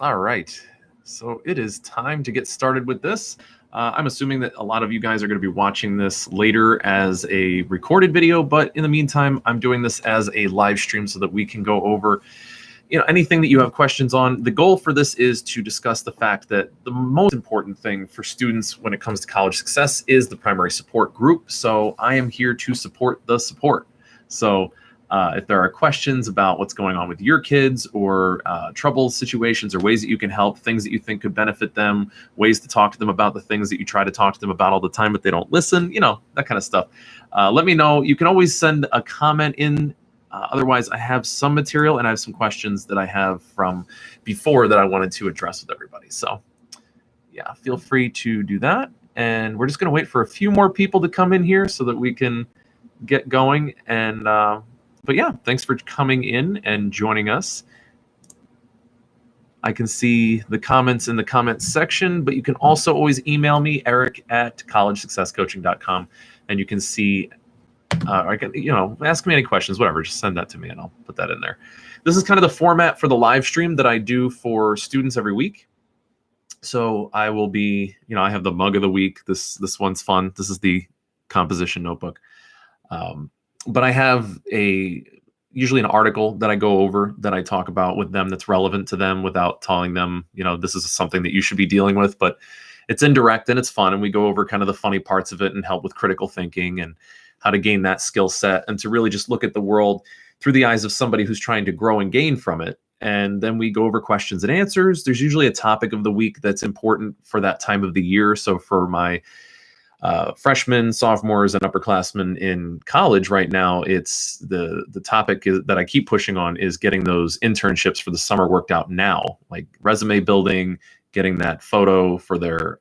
All right. So it is time to get started with this. I'm assuming that a lot of you guys are going to be watching this later as a recorded video, but in the meantime, I'm doing this as a live stream so that we can go over anything that you have questions on. The goal for this is to discuss the fact that the most important thing for students when it comes to college success is the primary support group. So I am here to support the support. So if there are questions about what's going on with your kids or trouble situations or ways that you can help, things that you think could benefit them, ways to talk to them about the things that you try to talk to them about all the time, but they don't listen, that kind of stuff. Let me know. You can always send a comment in. Otherwise, I have some material and I have some questions that I have from before that I wanted to address with everybody. So yeah, feel free to do that. And we're just going to wait for a few more people to come in here so that we can get going. And but yeah, thanks for coming in and joining us. I can see the comments in the comments section, but you can also always email me, eric@collegesuccesscoaching.com, and you can see, I can, ask me any questions, whatever, just send that to me and I'll put that in there. This is kind of the format for the live stream that I do for students every week. So I will be, I have the mug of the week. This one's fun. This is the composition notebook. But I have usually an article that I go over that I talk about with them that's relevant to them without telling them, this is something that you should be dealing with, but it's indirect and it's fun. And we go over kind of the funny parts of it and help with critical thinking and how to gain that skill set and to really just look at the world through the eyes of somebody who's trying to grow and gain from it. And then we go over questions and answers. There's usually a topic of the week that's important for that time of the year. So for my freshmen, sophomores, and upperclassmen in college right now, it's the topic that I keep pushing on is getting those internships for the summer worked out now, like resume building, getting that photo for their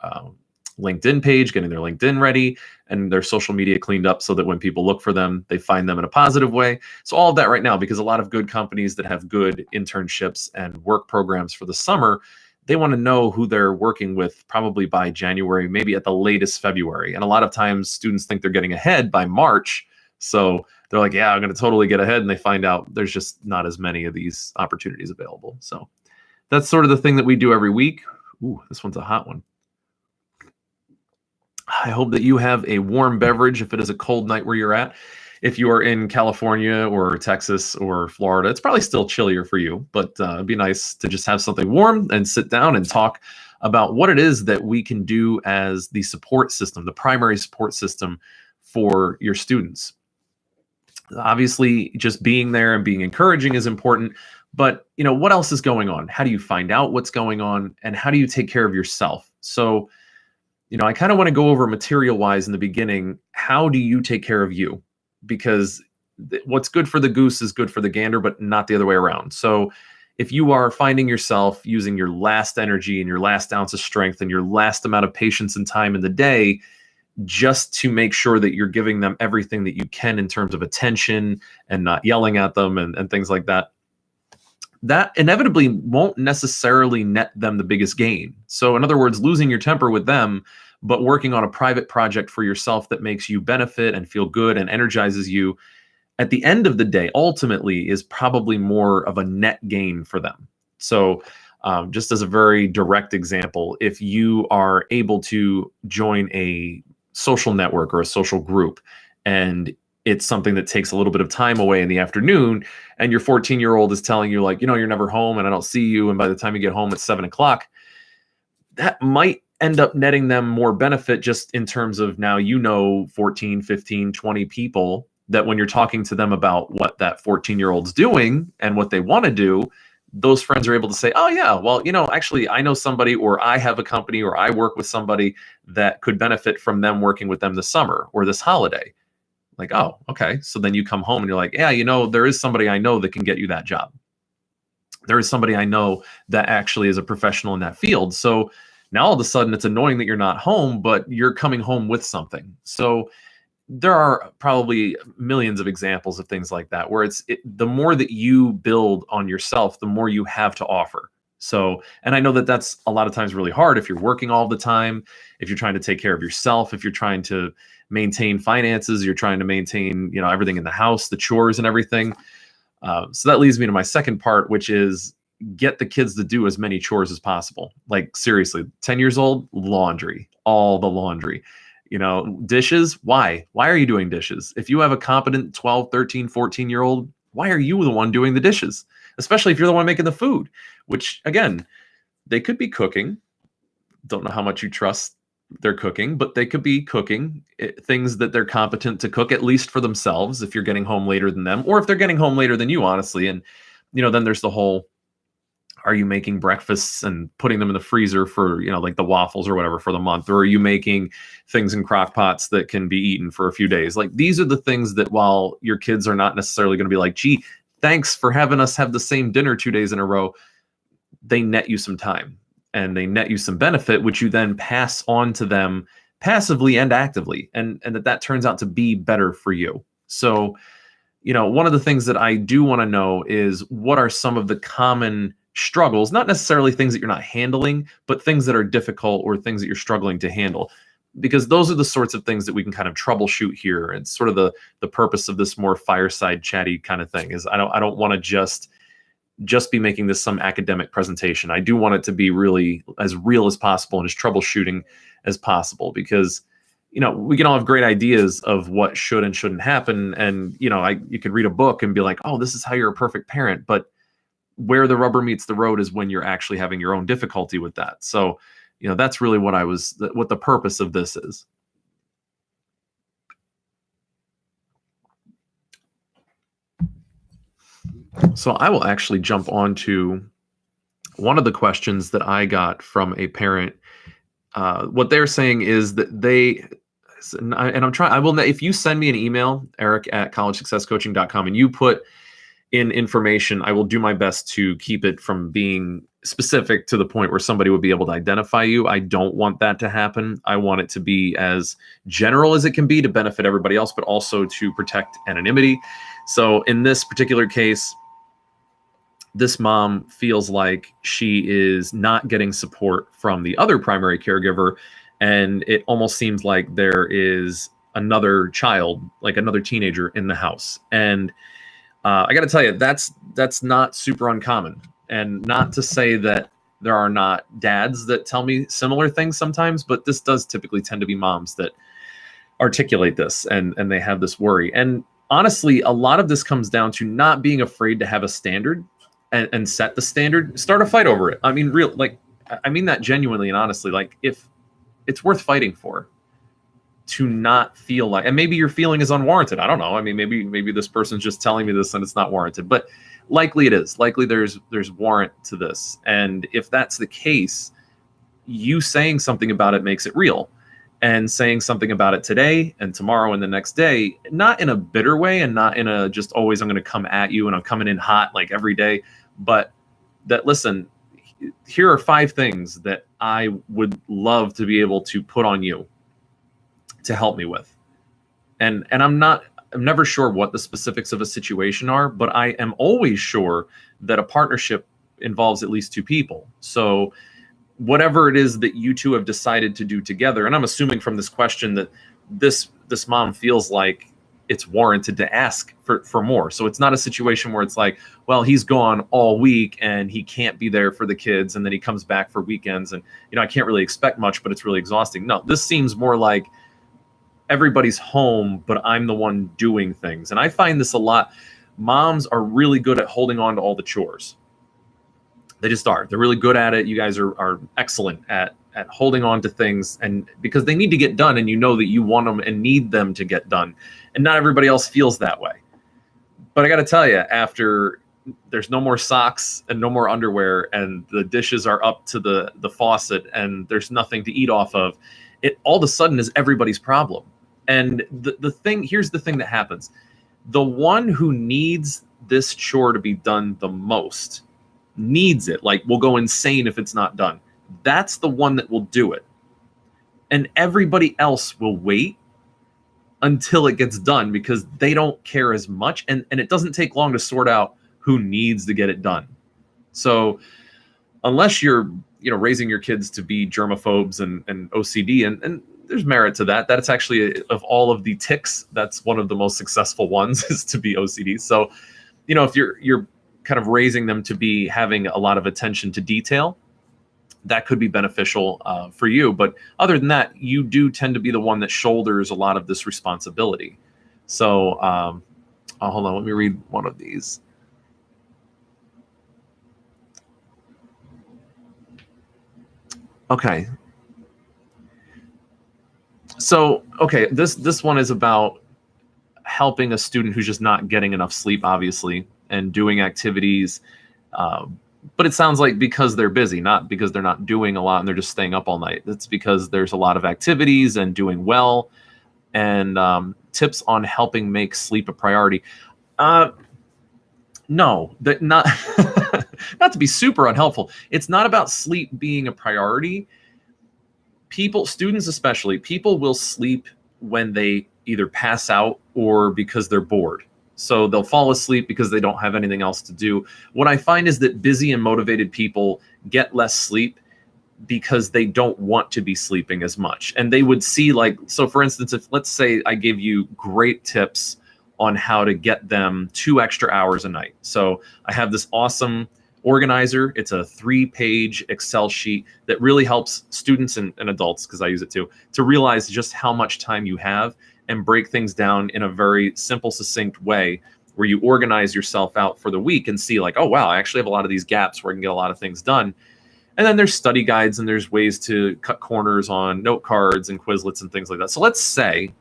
LinkedIn page, getting their LinkedIn ready, and their social media cleaned up so that when people look for them, they find them in a positive way. So all of that right now, because a lot of good companies that have good internships and work programs for the summer, they want to know who they're working with probably by January, maybe at the latest February. And a lot of times students think they're getting ahead by March. So they're like, yeah, I'm going to totally get ahead. And they find out there's just not as many of these opportunities available. So that's sort of the thing that we do every week. Ooh, this one's a hot one. I hope that you have a warm beverage if it is a cold night where you're at. If you are in California or Texas or Florida, it's probably still chillier for you, but it'd be nice to just have something warm and sit down and talk about what it is that we can do as the support system, the primary support system for your students. Obviously, just being there and being encouraging is important, but what else is going on? How do you find out what's going on? And how do you take care of yourself? So, I kind of want to go over material-wise in the beginning. How do you take care of you? Because what's good for the goose is good for the gander, but not the other way around. So if you are finding yourself using your last energy and your last ounce of strength and your last amount of patience and time in the day just to make sure that you're giving them everything that you can in terms of attention and not yelling at them and things like that, that inevitably won't necessarily net them the biggest gain. So in other words, losing your temper with them, but working on a private project for yourself that makes you benefit and feel good and energizes you, at the end of the day, ultimately is probably more of a net gain for them. So just as a very direct example, if you are able to join a social network or a social group, and it's something that takes a little bit of time away in the afternoon, and your 14-year-old is telling you like, you're never home and I don't see you. And by the time you get home, it's 7 o'clock. That might end up netting them more benefit just in terms of now 14, 15, 20 people that when you're talking to them about what that 14-year-old's doing and what they want to do, those friends are able to say, oh yeah, well, actually I know somebody, or I have a company, or I work with somebody that could benefit from them working with them this summer or this holiday. Like, oh, okay. So then you come home and you're like, yeah, there is somebody I know that can get you that job. There is somebody I know that actually is a professional in that field. So now all of a sudden it's annoying that you're not home, but you're coming home with something. So there are probably millions of examples of things like that, where the more that you build on yourself, the more you have to offer. So, and I know that that's a lot of times really hard if you're working all the time, if you're trying to take care of yourself, if you're trying to maintain finances, you're trying to maintain, everything in the house, the chores and everything. So that leads me to my second part, which is, get the kids to do as many chores as possible. Like seriously, 10 years old, laundry, all the laundry. Dishes, why are you doing dishes? If you have a competent 12, 13, 14-year old, why are you the one doing the dishes? Especially if you're the one making the food, which again, they could be cooking. Don't know how much you trust their cooking, but they could be cooking things that they're competent to cook, at least for themselves, if you're getting home later than them, or if they're getting home later than you, honestly. And then there's the whole, are you making breakfasts and putting them in the freezer for, like the waffles or whatever for the month? Or are you making things in crock pots that can be eaten for a few days? Like, these are the things that, while your kids are not necessarily going to be like, gee, thanks for having us have the same dinner 2 days in a row, they net you some time and they net you some benefit, which you then pass on to them passively and actively. And that turns out to be better for you. So, one of the things that I do want to know is, what are some of the common struggles, not necessarily things that you're not handling, but things that are difficult or things that you're struggling to handle? Because those are the sorts of things that we can kind of troubleshoot here. And sort of the purpose of this more fireside chatty kind of thing is, I don't want to just be making this some academic presentation. I do want it to be really as real as possible and as troubleshooting as possible, because we can all have great ideas of what should and shouldn't happen. And, you could read a book and be like, oh, this is how you're a perfect parent. But where the rubber meets the road is when you're actually having your own difficulty with that. So, that's really what the purpose of this is. So I will actually jump on to one of the questions that I got from a parent. What they're saying is that if you send me an email, eric@collegesuccesscoaching.com, and you put in information, I will do my best to keep it from being specific to the point where somebody would be able to identify you. I don't want that to happen. I want it to be as general as it can be to benefit everybody else, but also to protect anonymity. So in this particular case, this mom feels like she is not getting support from the other primary caregiver, and it almost seems like there is another child, like another teenager in the house. And I got to tell you, that's not super uncommon. And not to say that there are not dads that tell me similar things sometimes, but this does typically tend to be moms that articulate this, and they have this worry. And honestly, a lot of this comes down to not being afraid to have a standard and set the standard, start a fight over it. I mean, I mean that genuinely and honestly. Like, if it's worth fighting for, to not feel like, and maybe your feeling is unwarranted. I don't know. I mean, maybe this person's just telling me this and it's not warranted, but likely it is. Likely there's warrant to this. And if that's the case, you saying something about it makes it real. And saying something about it today and tomorrow and the next day, not in a bitter way and not in a just always I'm going to come at you and I'm coming in hot like every day, but that, listen, here are 5 things that I would love to be able to put on you to help me with. And I'm never sure what the specifics of a situation are, but I am always sure that a partnership involves at least 2 people. So whatever it is that you two have decided to do together, and I'm assuming from this question that this mom feels like it's warranted to ask for more. So it's not a situation where it's like, well, he's gone all week and he can't be there for the kids, and then he comes back for weekends, and I can't really expect much, but it's really exhausting. No, this seems more like everybody's home, but I'm the one doing things. And I find this a lot. Moms are really good at holding on to all the chores. They just are. They're really good at it. You guys are excellent at holding on to things, and because they need to get done, and you know that you want them and need them to get done. And not everybody else feels that way. But I got to tell you, after there's no more socks and no more underwear, and the dishes are up to the faucet, and there's nothing to eat off of, it all of a sudden is everybody's problem. And here's the thing that happens. The one who needs this chore to be done the most, needs it, like will go insane if it's not done, that's the one that will do it. And everybody else will wait until it gets done, because they don't care as much, and it doesn't take long to sort out who needs to get it done. So unless you're raising your kids to be germaphobes and OCD, and there's merit to that. That's actually, of all of the tics, that's one of the most successful ones, is to be OCD. So if you're kind of raising them to be having a lot of attention to detail, that could be beneficial for you. But other than that, you do tend to be the one that shoulders a lot of this responsibility. So hold on, let me read one of these. Okay. So, okay, this one is about helping a student who's just not getting enough sleep, obviously, and doing activities. But it sounds like because they're busy, not because they're not doing a lot and they're just staying up all night. It's because there's a lot of activities and doing well, and tips on helping make sleep a priority. No, that not not to be super unhelpful. It's not about sleep being a priority. People, students especially, people will sleep when they either pass out or because they're bored. So they'll fall asleep because they don't have anything else to do. What I find is that busy and motivated people get less sleep because they don't want to be sleeping as much. And they would see, like, so for instance, if let's say I give you great tips on how to get them 2 extra hours a night. So I have this awesome organizer. It's a 3-page Excel sheet that really helps students and adults, because I use it too, to realize just how much time you have and break things down in a very simple, succinct way where you organize yourself out for the week and see like, oh, wow, I actually have a lot of these gaps where I can get a lot of things done. And then there's study guides and there's ways to cut corners on note cards and Quizlets and things like that. So let's say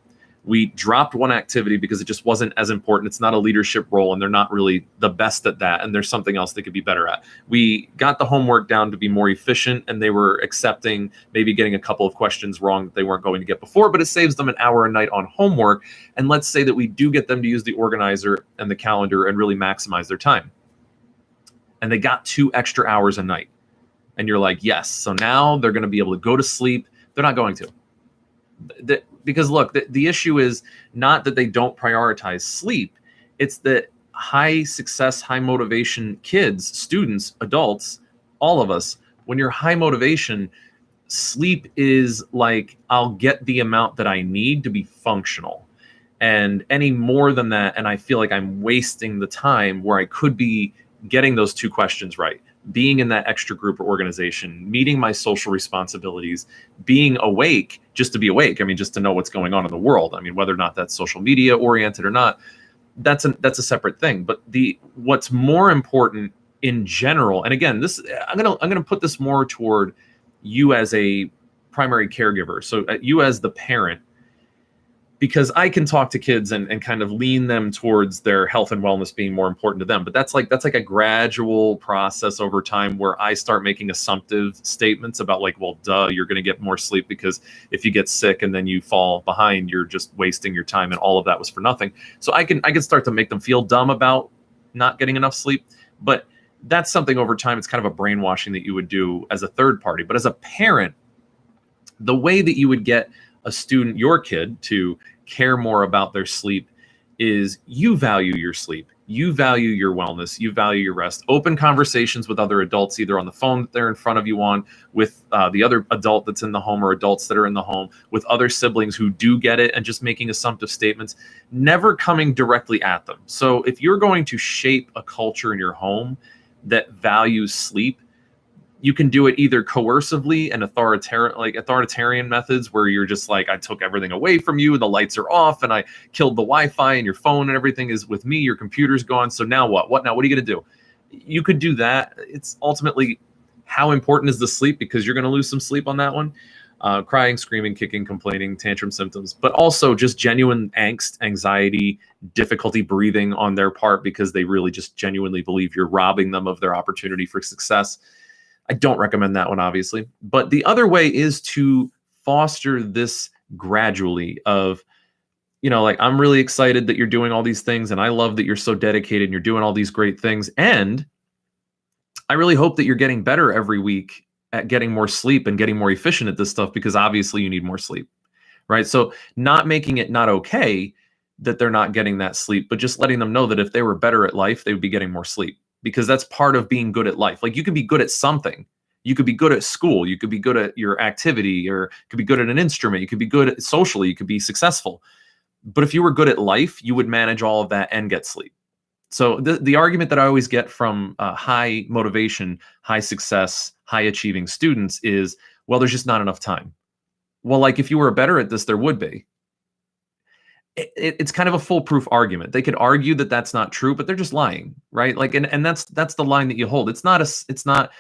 we dropped one activity because it just wasn't as important. It's not a leadership role and they're not really the best at that. And there's something else they could be better at. We got the homework down to be more efficient and they were accepting maybe getting a couple of questions wrong that they weren't going to get before, but it saves them an hour a night on homework. And let's say that we do get them to use the organizer and the calendar and really maximize their time. And they got 2 extra hours a night. And you're like, yes. So now they're going to be able to go to sleep. They're not going to. Because look, the issue is not that they don't prioritize sleep. It's that high success, high motivation kids, students, adults, all of us, when you're high motivation, sleep is like, I'll get the amount that I need to be functional. And any more than that, and I feel like I'm wasting the time where I could be getting those 2 questions right, being in that extra group or organization, meeting my social responsibilities, being awake, just to be awake. I mean, just to know what's going on in the world. I mean, whether or not that's social media oriented or not, that's a separate thing. But what's more important in general, and again, this I'm gonna put this more toward you as a primary caregiver. So you as the parent, because I can talk to kids and kind of lean them towards their health and wellness being more important to them. But that's like a gradual process over time where I start making assumptive statements about like, well, duh, you're going to get more sleep because if you get sick and then you fall behind, you're just wasting your time. And all of that was for nothing. So I can start to make them feel dumb about not getting enough sleep. But that's something over time. It's kind of a brainwashing that you would do as a third party. But as a parent, the way that you would get a student, your kid, to care more about their sleep is you value your sleep, you value your wellness, you value your rest. Open conversations with other adults, either on the phone that they're in front of you on, with the other adult that's in the home or adults that are in the home, with other siblings who do get it, and just making assumptive statements, never coming directly at them. So if you're going to shape a culture in your home that values sleep, you can do it either coercively and authoritarian methods where you're just like, I took everything away from you, the lights are off, and I killed the Wi-Fi and your phone and everything is with me, your computer's gone. So now what? What now? What are you going to do? You could do that. It's ultimately, how important is the sleep? Because you're going to lose some sleep on that one. Crying, screaming, kicking, complaining, tantrum symptoms, but also just genuine angst, anxiety, difficulty breathing on their part because they really just genuinely believe you're robbing them of their opportunity for success. I don't recommend that one, obviously. But the other way is to foster this gradually of, like, I'm really excited that you're doing all these things, and I love that you're so dedicated and you're doing all these great things. And I really hope that you're getting better every week at getting more sleep and getting more efficient at this stuff, because obviously you need more sleep, right? So not making it not okay that they're not getting that sleep, but just letting them know that if they were better at life, they would be getting more sleep. Because that's part of being good at life. Like, you could be good at something. You could be good at school. You could be good at your activity, or you could be good at an instrument. You could be good at socially. You could be successful. But if you were good at life, you would manage all of that and get sleep. So the argument that I always get from high motivation, high success, high achieving students is, well, there's just not enough time. Well, like if you were better at this, there would be. It's kind of a foolproof argument. They could argue that that's not true, but they're just lying, right? Like, and that's the line that you hold. It's not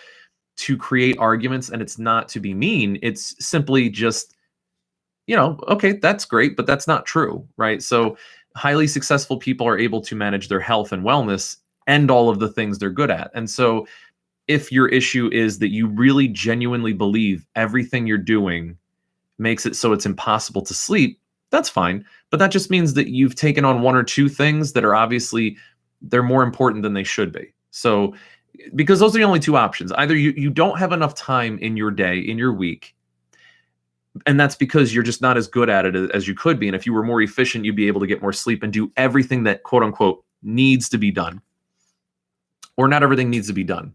to create arguments, and it's not to be mean. It's simply just, okay, that's great, but that's not true, right? So highly successful people are able to manage their health and wellness and all of the things they're good at. And so if your issue is that you really genuinely believe everything you're doing makes it so it's impossible to sleep, that's fine. But that just means that you've taken on one or two things that are obviously, they're more important than they should be. So, because those are the only two options. Either you don't have enough time in your day, in your week, and that's because you're just not as good at it as you could be. And if you were more efficient, you'd be able to get more sleep and do everything that quote unquote needs to be done. Or not everything needs to be done.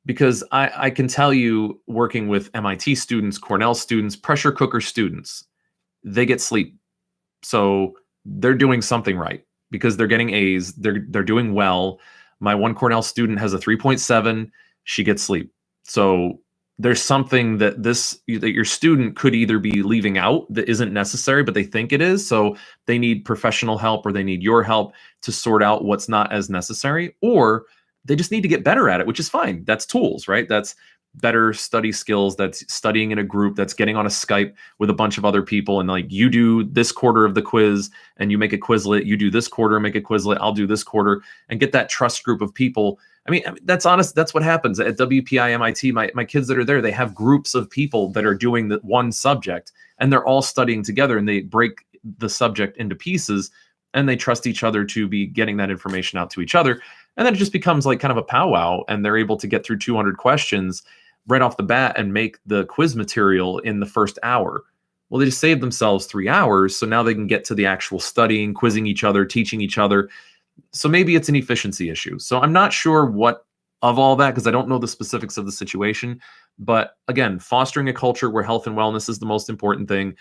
Because I can tell you, working with MIT students, Cornell students, pressure cooker students, they get sleep. So they're doing something right because they're getting A's. They're doing well. My one Cornell student has a 3.7. She gets sleep. So there's something that your student could either be leaving out that isn't necessary, but they think it is. So they need professional help, or they need your help to sort out what's not as necessary, or they just need to get better at it, which is fine. That's tools, right? That's better study skills. That's studying in a group. That's getting on a Skype with a bunch of other people. And like, you do this quarter of the quiz and you make a Quizlet. You do this quarter, make a Quizlet. I'll do this quarter, and get that trust group of people. I mean, that's honest. That's what happens at WPI MIT. My kids that are there, they have groups of people that are doing the one subject, and they're all studying together, and they break the subject into pieces, and they trust each other to be getting that information out to each other. And then it just becomes like kind of a powwow, and they're able to get through 200 questions right off the bat and make the quiz material in the first hour. Well, they just saved themselves 3 hours. So now they can get to the actual studying, quizzing each other, teaching each other. So maybe it's an efficiency issue. So I'm not sure what of all that, because I don't know the specifics of the situation. But again, fostering a culture where health and wellness is the most important thing.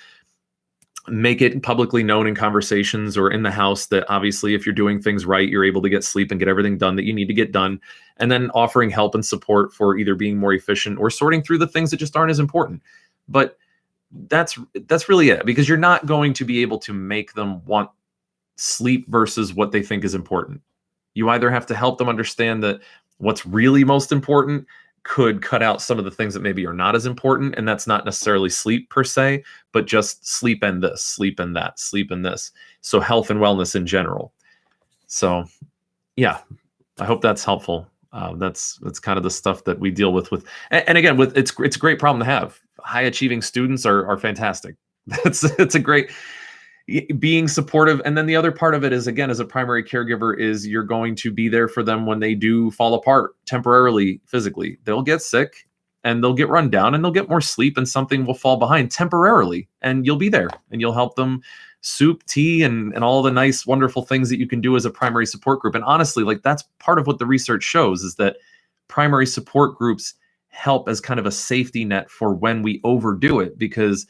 Make it publicly known in conversations or in the house that obviously if you're doing things right, you're able to get sleep and get everything done that you need to get done. And then offering help and support for either being more efficient or sorting through the things that just aren't as important. But that's really it, because you're not going to be able to make them want sleep versus what they think is important. You either have to help them understand that what's really most important could cut out some of the things that maybe are not as important. And that's not necessarily sleep per se, but just sleep and this, sleep and that, sleep and this. So health and wellness in general. So yeah, I hope that's helpful. That's kind of the stuff that we deal with, and again, it's a great problem to have. High achieving students are fantastic. It's a great, being supportive. And then the other part of it is, again, as a primary caregiver, is you're going to be there for them when they do fall apart temporarily, physically. They'll get sick and they'll get run down and they'll get more sleep, and something will fall behind temporarily, and you'll be there and you'll help them soup, tea, and all the nice, wonderful things that you can do as a primary support group. And honestly, like, that's part of what the research shows, is that primary support groups help as kind of a safety net for when we overdo it, because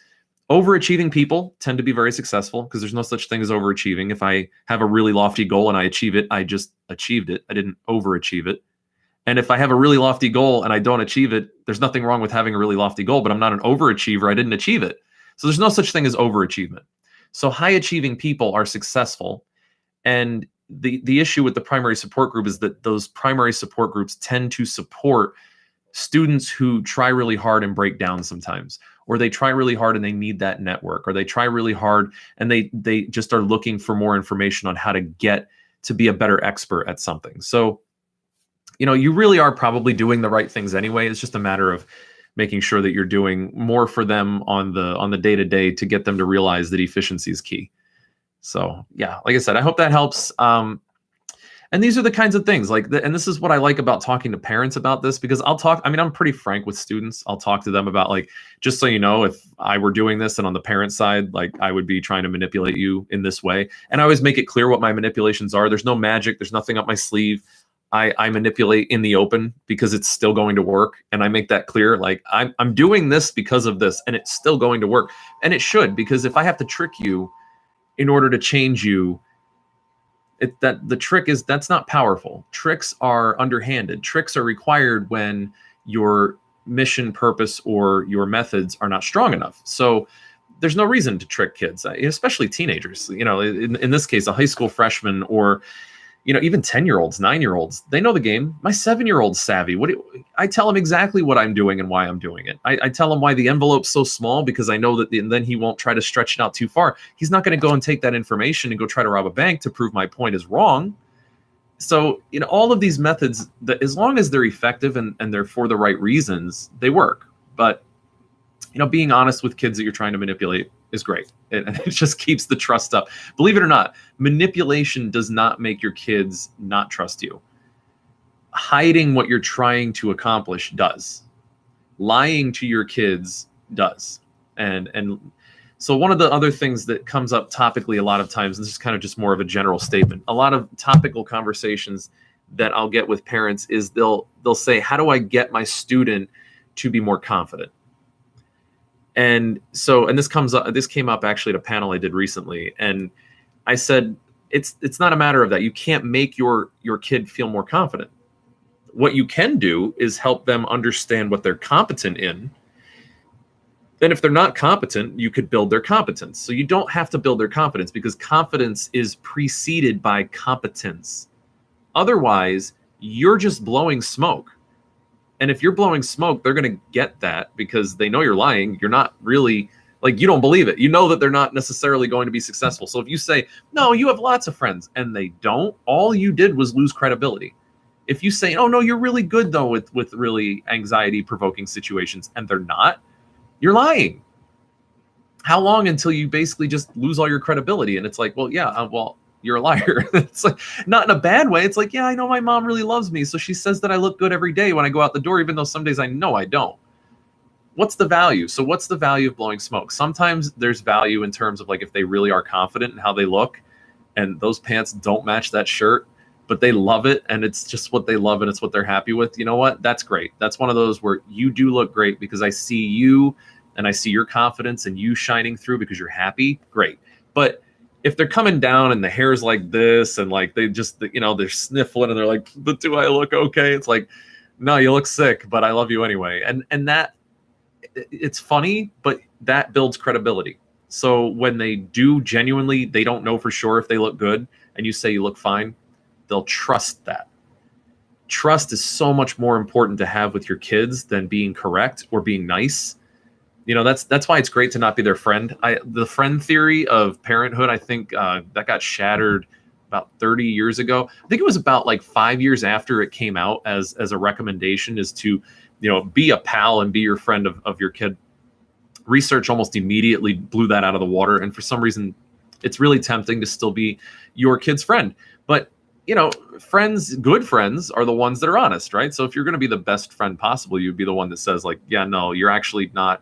overachieving people tend to be very successful, because there's no such thing as overachieving. If I have a really lofty goal and I achieve it, I just achieved it. I didn't overachieve it. And if I have a really lofty goal and I don't achieve it, there's nothing wrong with having a really lofty goal, but I'm not an overachiever. I didn't achieve it. So there's no such thing as overachievement. So high achieving people are successful. And the issue with the primary support group is that those primary support groups tend to support students who try really hard and break down sometimes, or they try really hard and they need that network, or they try really hard and they just are looking for more information on how to get to be a better expert at something. So, you really are probably doing the right things anyway. It's just a matter of making sure that you're doing more for them on the day-to-day to get them to realize that efficiency is key. So yeah, like I said, I hope that helps. And these are the kinds of things and this is what I like about talking to parents about this, because I'm pretty frank with students. I'll talk to them about, just so you know, if I were doing this and on the parent side, I would be trying to manipulate you in this way. And I always make it clear what my manipulations are. There's no magic. There's nothing up my sleeve. I manipulate in the open because it's still going to work. And I make that clear. I'm doing this because of this, and it's still going to work. And it should, because if I have to trick you in order to change you, That the trick is that's not powerful. Tricks are underhanded. Tricks are required when your mission, purpose, or your methods are not strong enough. So there's no reason to trick kids, especially teenagers. In this case, a high school freshman, or even 10-year-olds, 9-year-olds, they know the game. My 7-year-old's savvy. I tell him exactly what I'm doing and why I'm doing it. I tell him why the envelope's so small, because I know that then he won't try to stretch it out too far. He's not going to go and take that information and go try to rob a bank to prove my point is wrong. So, all of these methods, that as long as they're effective and they're for the right reasons, they work. But, being honest with kids that you're trying to manipulate is great. And it just keeps the trust up. Believe it or not, manipulation does not make your kids not trust you. Hiding what you're trying to accomplish does. Lying to your kids does. And so one of the other things that comes up topically a lot of times, and this is kind of just more of a general statement, a lot of topical conversations that I'll get with parents is they'll say, how do I get my student to be more confident? And this came up actually at a panel I did recently. And I said, it's not a matter of that. You can't make your kid feel more confident. What you can do is help them understand what they're competent in. And if they're not competent, you could build their competence. So you don't have to build their confidence, because confidence is preceded by competence. Otherwise, you're just blowing smoke. And if you're blowing smoke, they're going to get that because they know you're lying. You're not really, you don't believe it. You know that they're not necessarily going to be successful. So if you say, no, you have lots of friends, and they don't, all you did was lose credibility. If you say, oh, no, you're really good, though, with really anxiety-provoking situations, and they're not, you're lying. How long until you basically just lose all your credibility? And it's like, well, yeah, you're a liar. It's like, not in a bad way. It's like, yeah, I know my mom really loves me, so she says that I look good every day when I go out the door, even though some days I know I don't. What's the value? So what's the value of blowing smoke? Sometimes there's value in terms of if they really are confident in how they look, and those pants don't match that shirt, but they love it, and it's just what they love, and it's what they're happy with. You know what? That's great. That's one of those where you do look great because I see you and I see your confidence and you shining through because you're happy. Great. But if they're coming down and the hair's like this, and they just, they're sniffling and they're like, but do I look okay? It's like, no, you look sick, but I love you anyway. And that, it's funny, but that builds credibility. So when they do genuinely, they don't know for sure if they look good, and you say you look fine, they'll trust that. Trust is so much more important to have with your kids than being correct or being nice. That's why it's great to not be their friend. The friend theory of parenthood, I think that got shattered about 30 years ago. I think it was about 5 years after it came out as a recommendation, is to, be a pal and be your friend of your kid. Research almost immediately blew that out of the water. And for some reason, it's really tempting to still be your kid's friend. But, friends, good friends are the ones that are honest, right? So if you're going to be the best friend possible, you'd be the one that says yeah, no, you're actually not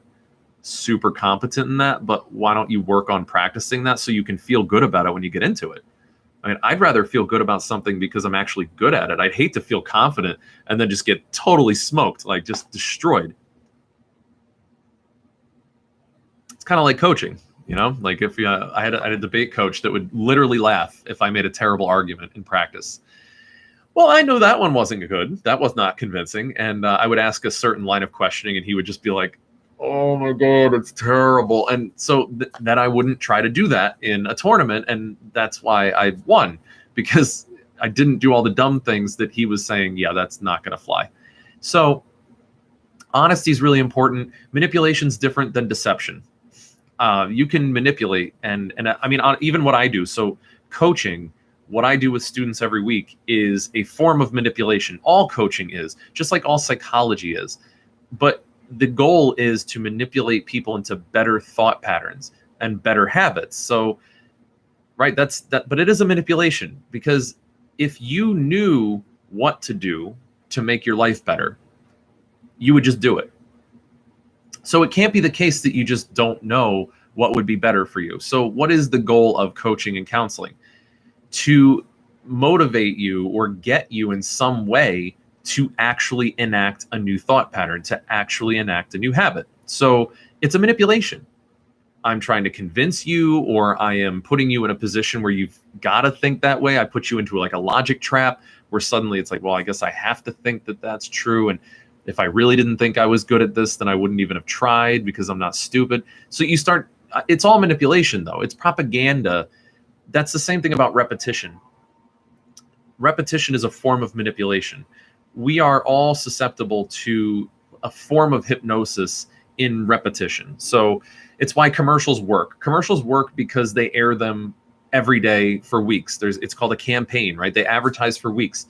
super competent in that, but why don't you work on practicing that so you can feel good about it when you get into it? I mean, I'd rather feel good about something because I'm actually good at it. I'd hate to feel confident and then just get totally smoked, just destroyed. It's kind of like coaching, if I had a debate coach that would literally laugh if I made a terrible argument in practice. Well, I know that one wasn't good. That was not convincing. And I would ask a certain line of questioning, and he would just be like, oh my God, it's terrible. And so then I wouldn't try to do that in a tournament. And that's why I won, because I didn't do all the dumb things that he was saying, yeah, that's not going to fly. So honesty is really important. Manipulation is different than deception. You can manipulate. And I mean, even what I do. So coaching, what I do with students every week is a form of manipulation. All coaching is, just like all psychology is. But the goal is to manipulate people into better thought patterns and better habits. So, right, but it is a manipulation, because if you knew what to do to make your life better, you would just do it. So it can't be the case that you just don't know what would be better for you. So what is the goal of coaching and counseling? To motivate you or get you in some way to actually enact a new thought pattern, to actually enact a new habit. So it's a manipulation. I'm trying to convince you, or I am putting you in a position where you've got to think that way. I put you into like a logic trap where suddenly it's like, well, I guess I have to think that that's true. And if I really didn't think I was good at this, then I wouldn't even have tried because I'm not stupid. So you start, it's all manipulation though. It's propaganda. That's the same thing about repetition. Repetition is a form of manipulation. We are all susceptible to a form of hypnosis in repetition. So it's why commercials work. Commercials work because they air them every day for weeks. It's called a campaign, right? They advertise for weeks.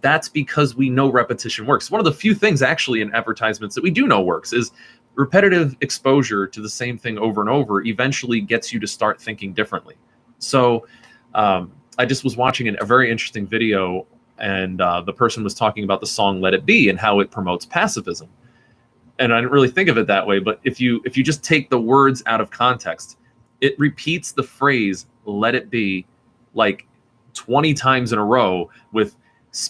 That's because we know repetition works. One of the few things actually in advertisements that we do know works is repetitive exposure to the same thing over and over eventually gets you to start thinking differently. So I just was watching a very interesting video, and the person was talking about the song Let It Be and how it promotes pacifism. And I didn't really think of it that way, but if you just take the words out of context, it repeats the phrase "let it be" like 20 times in a row with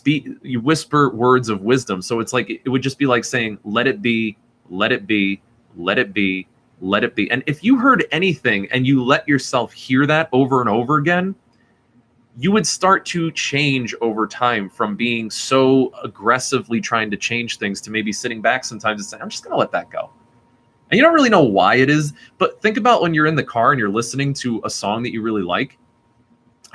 you whisper words of wisdom. So it's like it would just be like saying "let it be, let it be, let it be, let it be." And if you heard anything and you let yourself hear that over and over again, you would start to change over time from being so aggressively trying to change things to maybe sitting back sometimes and saying, I'm just going to let that go. And you don't really know why it is, but think about when you're in the car and you're listening to a song that you really like.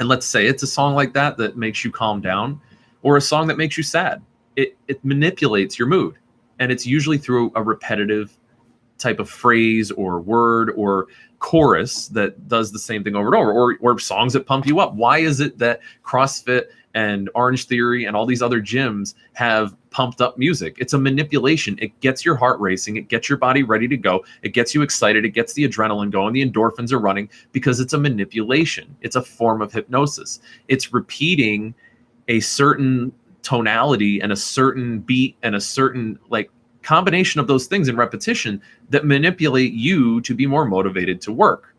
And let's say it's a song like that makes you calm down, or a song that makes you sad. It manipulates your mood. And it's usually through a repetitive type of phrase or word or chorus that does the same thing over and over, or songs that pump you up. Why is it that CrossFit and Orange Theory and all these other gyms have pumped up music? It's a manipulation. It gets your heart racing. It gets your body ready to go. It gets you excited. It gets the adrenaline going. The endorphins are running because it's a manipulation. It's a form of hypnosis. It's repeating a certain tonality and a certain beat and a certain combination of those things in repetition that manipulate you to be more motivated to work.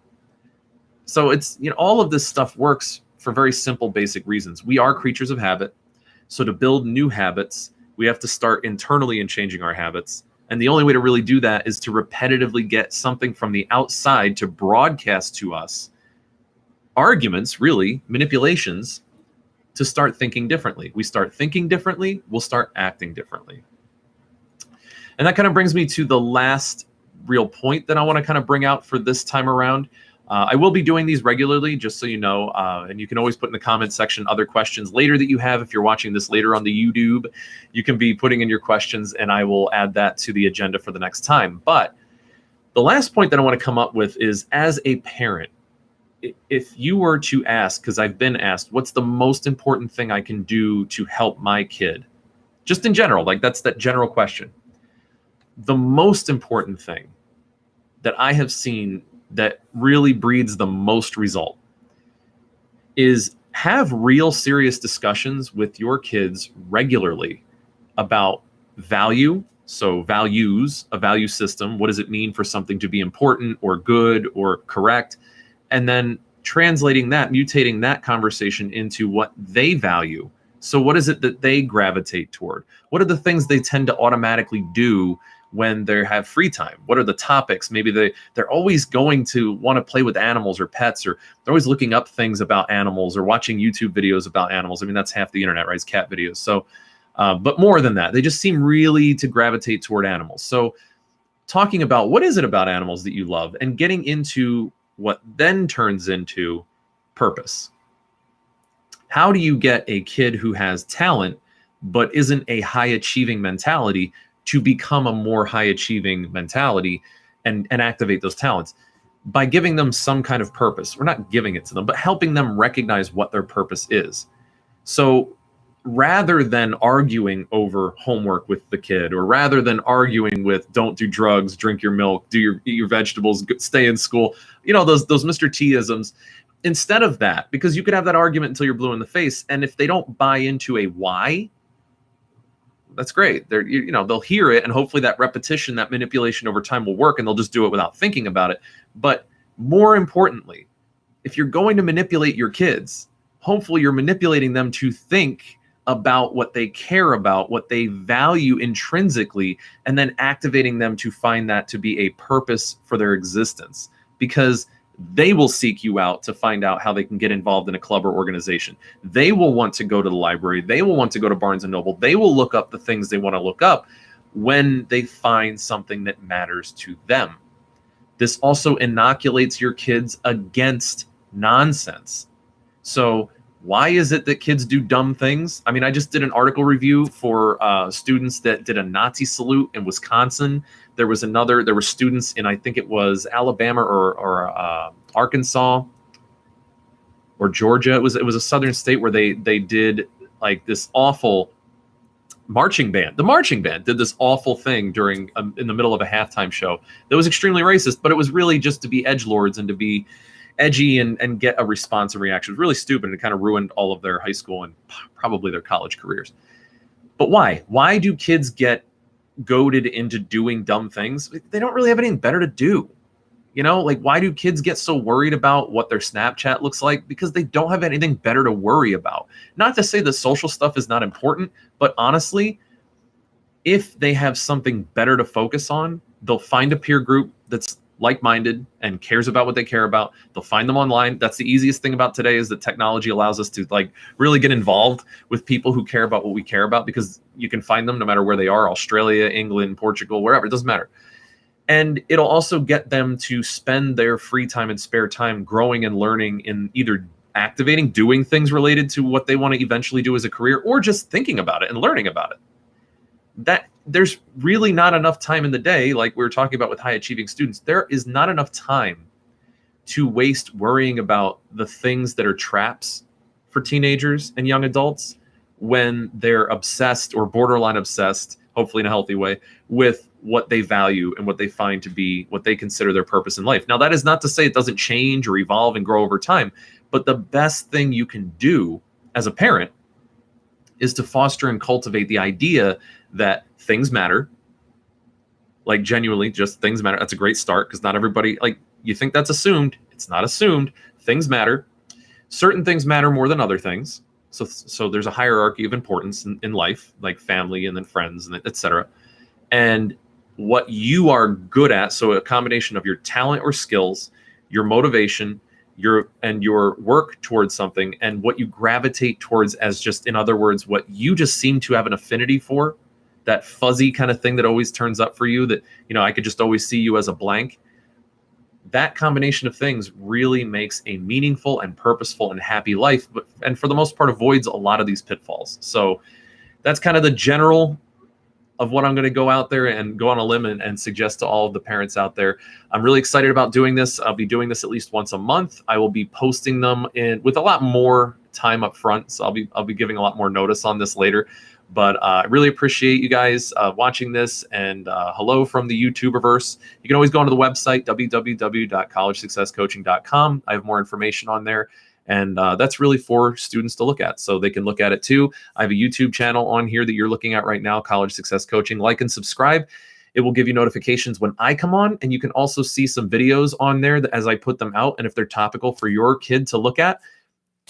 So it's, all of this stuff works for very simple, basic reasons. We are creatures of habit. So to build new habits, we have to start internally in changing our habits. And the only way to really do that is to repetitively get something from the outside to broadcast to us arguments, really, manipulations, to start thinking differently. We start thinking differently, we'll start acting differently. And that kind of brings me to the last real point that I want to kind of bring out for this time around. I will be doing these regularly, just so you know, and you can always put in the comment section other questions later that you have. If you're watching this later on the YouTube, you can be putting in your questions and I will add that to the agenda for the next time. But the last point that I want to come up with is, as a parent, if you were to ask, because I've been asked, what's the most important thing I can do to help my kid? Just in general, that's that general question. The most important thing that I have seen that really breeds the most result is have real serious discussions with your kids regularly about value. So values, a value system. What does it mean for something to be important or good or correct? And then translating that, mutating that conversation into what they value. So what is it that they gravitate toward? What are the things they tend to automatically do when they have free time? What are the topics? Maybe they're always going to want to play with animals or pets, or they're always looking up things about animals or watching YouTube videos about animals. I mean, that's half the internet, right? It's cat videos. So, but more than that, they just seem really to gravitate toward animals. So talking about what is it about animals that you love and getting into what then turns into purpose. How do you get a kid who has talent but isn't a high achieving mentality to become a more high achieving mentality and activate those talents? By giving them some kind of purpose. We're not giving it to them, but helping them recognize what their purpose is. So rather than arguing over homework with the kid, or rather than arguing with don't do drugs, drink your milk, eat your vegetables, stay in school, those Mr. T-isms, instead of that, because you could have that argument until you're blue in the face. And if they don't buy into a why, that's great. They'll hear it, and hopefully that repetition, that manipulation over time will work, and they'll just do it without thinking about it. But more importantly, if you're going to manipulate your kids, hopefully you're manipulating them to think about what they care about, what they value intrinsically, and then activating them to find that to be a purpose for their existence. because they will seek you out to find out how they can get involved in a club or organization. They will want to go to the library. They will want to go to Barnes and Noble. They will look up the things they want to look up when they find something that matters to them. This also inoculates your kids against nonsense. So why is it that kids do dumb things? I mean, I just did an article review for students that did a Nazi salute in Wisconsin. There were students in, I think it was Alabama or Arkansas or Georgia. It was a southern state where they did like this awful marching band. The marching band did this awful thing during in the middle of a halftime show that was extremely racist, but it was really just to be edgelords and to be edgy and get a response and reaction. It was really stupid, and it kind of ruined all of their high school and probably their college careers. But why? Why do kids get goaded into doing dumb things? They don't really have anything better to do. You know, like, why do kids get so worried about what their Snapchat looks like? Because they don't have anything better to worry about. Not to say the social stuff is not important, but honestly, if they have something better to focus on, they'll find a peer group that's like-minded and cares about what they care about. They'll find them online. That's the easiest thing about today, is that technology allows us to like really get involved with people who care about what we care about, because you can find them no matter where they are, Australia, England, Portugal, wherever, it doesn't matter. And it'll also get them to spend their free time and spare time growing and learning in either activating, doing things related to what they want to eventually do as a career, or just thinking about it and learning about it. That there's really not enough time in the day, like we were talking about with high achieving students. There is not enough time to waste worrying about the things that are traps for teenagers and young adults when they're obsessed or borderline obsessed, hopefully in a healthy way, with what they value and what they find to be what they consider their purpose in life. Now, that is not to say it doesn't change or evolve and grow over time, but the best thing you can do as a parent is to foster and cultivate the idea that things matter. Like, genuinely, just things matter. That's a great start, because not everybody, like, you think that's assumed. It's not assumed. Things matter. Certain things matter more than other things. So there's a hierarchy of importance in life, like family and then friends and et cetera. And what you are good at, so a combination of your talent or skills, your motivation, your work towards something, and what you gravitate towards as, just in other words, what you just seem to have an affinity for, that fuzzy kind of thing that always turns up for you, that, you know, I could just always see you as a blank. That combination of things really makes a meaningful and purposeful and happy life, and for the most part avoids a lot of these pitfalls. So that's kind of the general of what I'm going to go out there and go on a limb and suggest to all of the parents out there. I'm really excited about doing this. I'll be doing this at least once a month. I will be posting them with a lot more time up front, so I'll be giving a lot more notice on this later. But I really appreciate you guys watching this, and hello from the YouTuberverse. You can always go onto the website, www.collegesuccesscoaching.com. I have more information on there, and that's really for students to look at, so they can look at it too. I have a YouTube channel on here that you're looking at right now, College Success Coaching. Like and subscribe. It will give you notifications when I come on, and you can also see some videos on there that, as I put them out, and if they're topical for your kid to look at,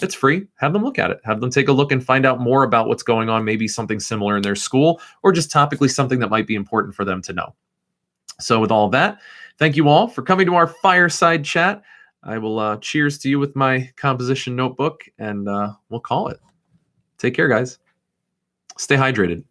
it's free. Have them look at it. Have them take a look and find out more about what's going on, maybe something similar in their school, or just topically something that might be important for them to know. So with all of that, thank you all for coming to our fireside chat. I will cheers to you with my composition notebook, and we'll call it. Take care, guys. Stay hydrated.